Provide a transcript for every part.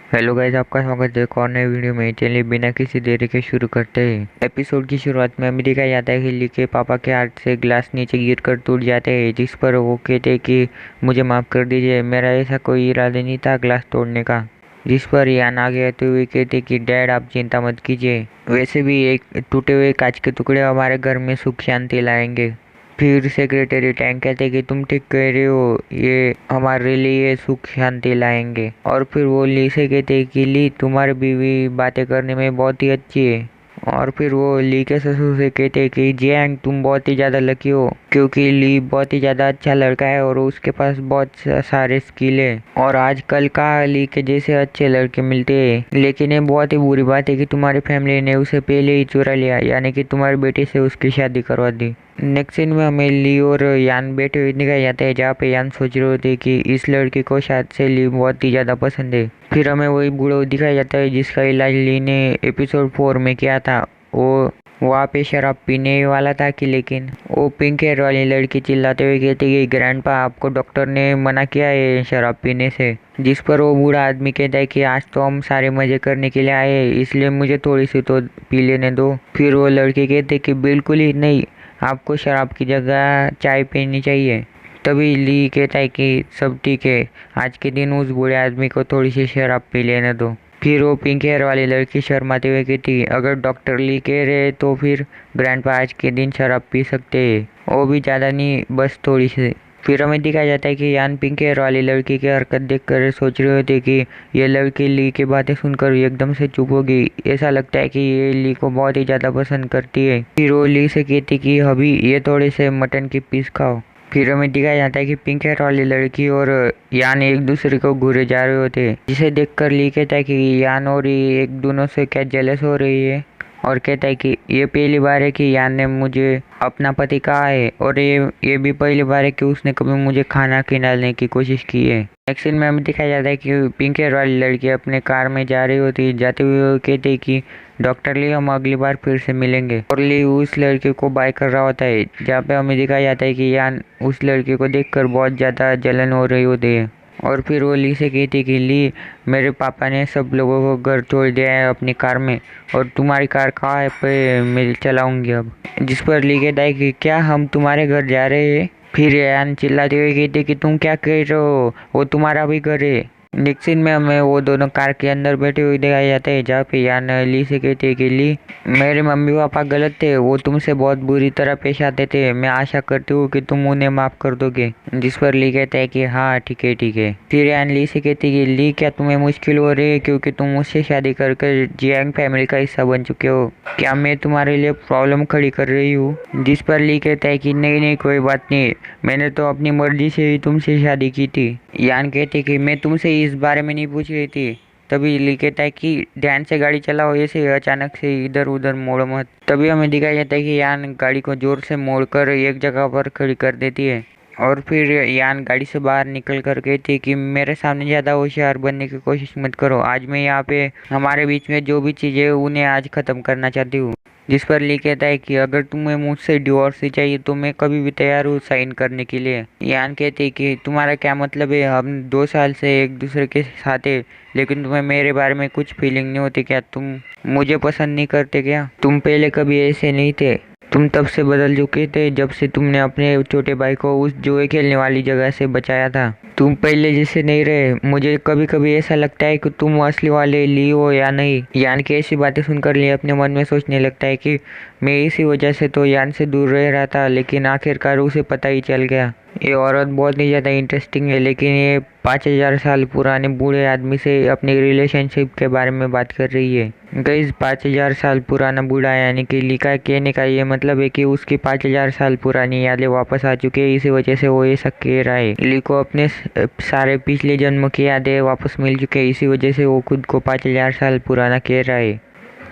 Hello guys, आपका स्वागत है एक और नए वीडियो में। चलिए बिना किसी देरी के शुरू करते हैं। एपिसोड की शुरुआत में हमें दिखाया जाता है कि ली के पापा के हाथ से ग्लास नीचे गिरकर टूट जाते हैं, जिस पर वो कहते हैं कि मुझे माफ़ कर दीजिए, मेरा ऐसा कोई इरादा नहीं था ग्लास तोड़ने का। जिस पर यान आगे आते हुए कहते कि डैड आप चिंता मत कीजिए, वैसे भी एक टूटे हुए कांच के टुकड़े हमारे घर में सुख शांति लाएंगे। फिर सेक्रेटरी टैंक कहते कि तुम ठीक कह रहे हो, ये हमारे लिए सुख शांति लाएंगे। और फिर वो ली से कहते कि ली तुम्हारी बीवी बातें करने में बहुत ही अच्छी है। और फिर वो ली के ससुर से कहते कि जियांग तुम बहुत ही ज़्यादा लकी हो, क्योंकि ली बहुत ही ज़्यादा अच्छा लड़का है और उसके पास बहुत सारे स्किल है और आजकल का ली के जैसे अच्छे लड़के मिलते हैं। लेकिन ये बहुत ही बुरी बात है कि तुम्हारी फैमिली ने उसे पहले ही चुरा लिया, यानी कि तुम्हारी बेटी से उसकी शादी करवा दी। नेक्स्ट सीन में हमें ली और यान बैठे हुए दिखाया जाता है, जहाँ पे यान सोच रहे होते कि इस लड़की को शायद से ली बहुत ही ज़्यादा पसंद है। फिर हमें वही बूढ़ा दिखाया जाता है जिसका इलाज ली ने एपिसोड 4 में किया था। वो वहाँ पे शराब पीने वाला था कि लेकिन वो पिंक हेयर वाली लड़की चिल्लाते हुए कहती कि ग्रैंडपा आपको डॉक्टर ने मना किया है शराब पीने से। जिस पर वो बूढ़ा आदमी कहता है कि आज तो हम सारे मजे करने के लिए आए हैं, इसलिए मुझे थोड़ी सी तो पी लेने दो। फिर वो लड़की कहते कि बिल्कुल ही नहीं, आपको शराब की जगह चाय पीनी चाहिए। तभी ली कहता है कि सब ठीक है, आज के दिन उस बूढ़े आदमी को थोड़ी सी शराब पी लेने दो। फिर वो पिंक हेयर वाली लड़की शर्माते हुए कहती अगर डॉक्टर ली कह रहे तो फिर ग्रैंडपा आज के दिन शराब पी सकते हैं, वो भी ज़्यादा नहीं, बस थोड़ी सी। फिर हमें दिखाया जाता है कि यान पिंक हेयर वाली लड़की की हरकत देखकर सोच रहे होते कि ये लड़की ली की बातें सुनकर एकदम से चुप होगी। ऐसा लगता है कि ये ली को बहुत ही ज़्यादा पसंद करती है। फिर वो ली से कहती कि अभी ये थोड़े से मटन की पीस खाओ। फिर हमें दिखाया जाता है कि पिंक हेयर वाली लड़की और यान एक दूसरे को घूरे जा रहे होते हैं, जिसे देखकर ली कहता है कि यान और ये एक दोनों से क्या जेलस हो रही है और कहता है कि ये पहली बार है कि यान ने मुझे अपना पति कहा है और ये भी पहली बार है कि उसने कभी मुझे खाना खिलाने की कोशिश की है। नेक्स्ट सीन में हमें दिखाया जाता है कि पिंक हेयर वाली लड़की अपने कार में जा रही होती है, जाते हुए वो कहते हैं कि डॉक्टर ली हम अगली बार फिर से मिलेंगे। और ली उस लड़के को बाय कर रहा होता है, जहाँ पे हमें दिखाया जाता है कि यान उस लड़के को देखकर बहुत ज़्यादा जलन हो रही होती है। और फिर वो ली से कहती कि ली मेरे पापा ने सब लोगों को घर छोड़ दिया है अपनी कार में, और तुम्हारी कार कहाँ है पे मैं चलाऊंगी अब। जिस पर ली कहता है कि क्या हम तुम्हारे घर जा रहे हैं। फिर यान चिल्लाते हुए कहते कि तुम क्या कह रहे हो, वो तुम्हारा भी घर है। नेक्स्ट सीन में हमें वो दोनों कार के अंदर बैठे हुए दिखाए जाते हैं, जहाँ पे यान ली से कहते हैं कि ली मेरे मम्मी पापा गलत थे, वो तुमसे बहुत बुरी तरह पेश आते थे, मैं आशा करती हूँ कि तुम उन्हें माफ़ कर दोगे। जिस पर ली कहता है कि हाँ ठीक है ठीक है। फिर यान ली से कहती है कि ली क्या तुम्हें मुश्किल हो रही है क्योंकि तुम मुझसे शादी कर जियांग फैमिली का हिस्सा बन चुके हो, क्या मैं तुम्हारे लिए प्रॉब्लम खड़ी कर रही हूँ। जिस पर ली कहता है कि नहीं नहीं कोई बात नहीं, मैंने तो अपनी मर्जी से ही तुमसे शादी की थी। यान कहते कि मैं तुमसे इस बारे में नहीं पूछ रही थी। तभी ली कहता है कि ध्यान से गाड़ी चलाओ, ऐसे अचानक से इधर उधर मोड़ो मत। तभी हमें दिखाया जाता है कि यान गाड़ी को जोर से मोड़कर एक जगह पर खड़ी कर देती है। और फिर यान गाड़ी से बाहर निकल कर कहती है कि मेरे सामने ज़्यादा होशियार बनने की कोशिश मत करो, आज मैं यहाँ पे हमारे बीच में जो भी चीज़ें है उन्हें आज ख़त्म करना चाहती हूँ। जिस पर ली कहता है कि अगर तुम्हें मुझसे डिवोर्स ही चाहिए तो मैं कभी भी तैयार हूँ साइन करने के लिए। यान कहती है कि तुम्हारा क्या मतलब है, हम 2 साल से एक दूसरे के साथ है, लेकिन तुम्हें मेरे बारे में कुछ फीलिंग नहीं होती क्या, तुम मुझे पसंद नहीं करते क्या, तुम पहले कभी ऐसे नहीं थे, तुम तब से बदल चुके थे जब से तुमने अपने छोटे भाई को उस जुए खेलने वाली जगह से बचाया था, तुम पहले जैसे नहीं रहे। मुझे कभी कभी ऐसा लगता है कि तुम असली वाले ली हो या नहीं। यान की ऐसी बातें सुनकर ली अपने मन में सोचने लगता है कि मैं इसी वजह से तो यान से दूर रह रहा था, लेकिन आखिरकार उसे पता ही चल गया। ये औरत बहुत ही ज़्यादा इंटरेस्टिंग है, लेकिन ये 5000 साल पुराने बूढ़े आदमी से अपनी रिलेशनशिप के बारे में बात कर रही है। गाइस 5000 साल पुराना बूढ़ा यानी कि ली का कहने का ये मतलब है कि उसकी 5000 साल पुरानी यादें वापस आ चुकी है, इसी वजह से वो ऐसा कह रहा है। ली को अपने सारे पिछले जन्म की यादें वापस मिल चुकी है, इसी वजह से वो खुद को 5000 साल पुराना कह रहा है।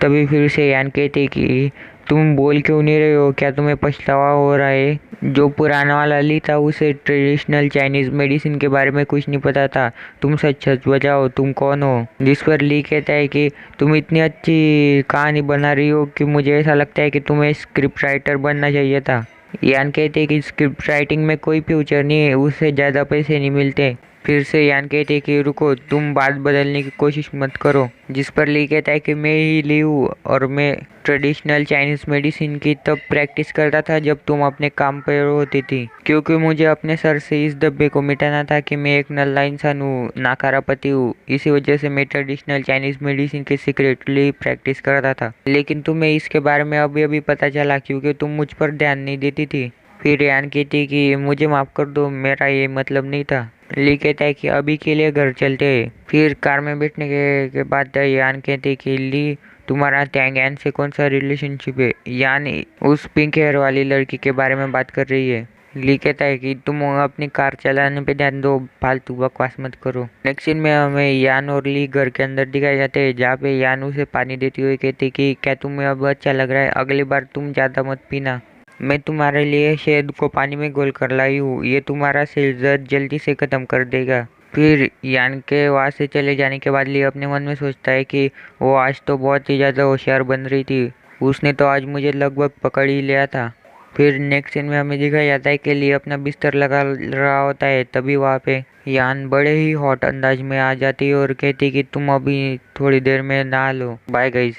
तभी फिर से यान कहते कि तुम बोल क्यों नहीं रहे हो, क्या तुम्हें पछतावा हो रहा है। जो पुराना वाला ली था उसे ट्रेडिशनल चाइनीज मेडिसिन के बारे में कुछ नहीं पता था, तुम सच सच बताओ तुम कौन हो। जिस पर ली कहता है कि तुम इतनी अच्छी कहानी बना रही हो कि मुझे ऐसा लगता है कि तुम्हें स्क्रिप्ट राइटर बनना चाहिए था। यान कहते हैं कि स्क्रिप्ट राइटिंग में कोई फ्यूचर नहीं है, उससे ज़्यादा पैसे नहीं मिलते। फिर से यान कहते कि रुको, तुम बात बदलने की कोशिश मत करो। जिस पर ली कहता है कि मैं ही ली हूँ और मैं ट्रेडिशनल चाइनीज मेडिसिन की तब प्रैक्टिस करता था जब तुम अपने काम पर होती थी, क्योंकि मुझे अपने सर से इस धब्बे को मिटाना था कि मैं एक नल्ला इंसान हूँ, नाकारा पति हूँ। इसी वजह से मैं ट्रेडिशनल चाइनीज मेडिसिन की सीक्रेटली प्रैक्टिस करता था, लेकिन तुम्हें इसके बारे में अभी अभी पता चला क्योंकि तुम मुझ पर ध्यान नहीं देती थी। फिर यान कहती कि मुझे माफ़ कर दो, मेरा ये मतलब नहीं था। ली कहता है कि अभी के लिए घर चलते हैं। फिर कार में बैठने के बाद यान कहते कि ली, तुम्हारा टैंग से कौन सा रिलेशनशिप है? यान उस पिंक हेयर वाली लड़की के बारे में बात कर रही है। ली कहता है कि तुम अपनी कार चलाने पे ध्यान दो, फालतू बकवास मत करो। नेक्स्ट सीन में हमें यान और ली घर के अंदर दिखाए जाते हैं, जहाँ पे यान उसे पानी देती हुई कहती कि क्या तुम्हें अब अच्छा लग रहा है? अगली बार तुम ज़्यादा मत पीना। मैं तुम्हारे लिए शहद को पानी में घोल कर लाई हूँ, ये तुम्हारा सिर दर्द जल्दी से ख़त्म कर देगा। फिर यान के वहाँ से चले जाने के बाद ली अपने मन में सोचता है कि वो आज तो बहुत ही ज़्यादा होशियार बन रही थी, उसने तो आज मुझे लगभग पकड़ ही लिया था। फिर नेक्स्ट सीन में हमें दिखाया जाता है कि ली अपना बिस्तर लगा रहा होता है, तभी वहाँ पे यान बड़े ही हॉट अंदाज में आ जाती है और कहती कि तुम अभी थोड़ी देर में नहा लो, बाय गाइस।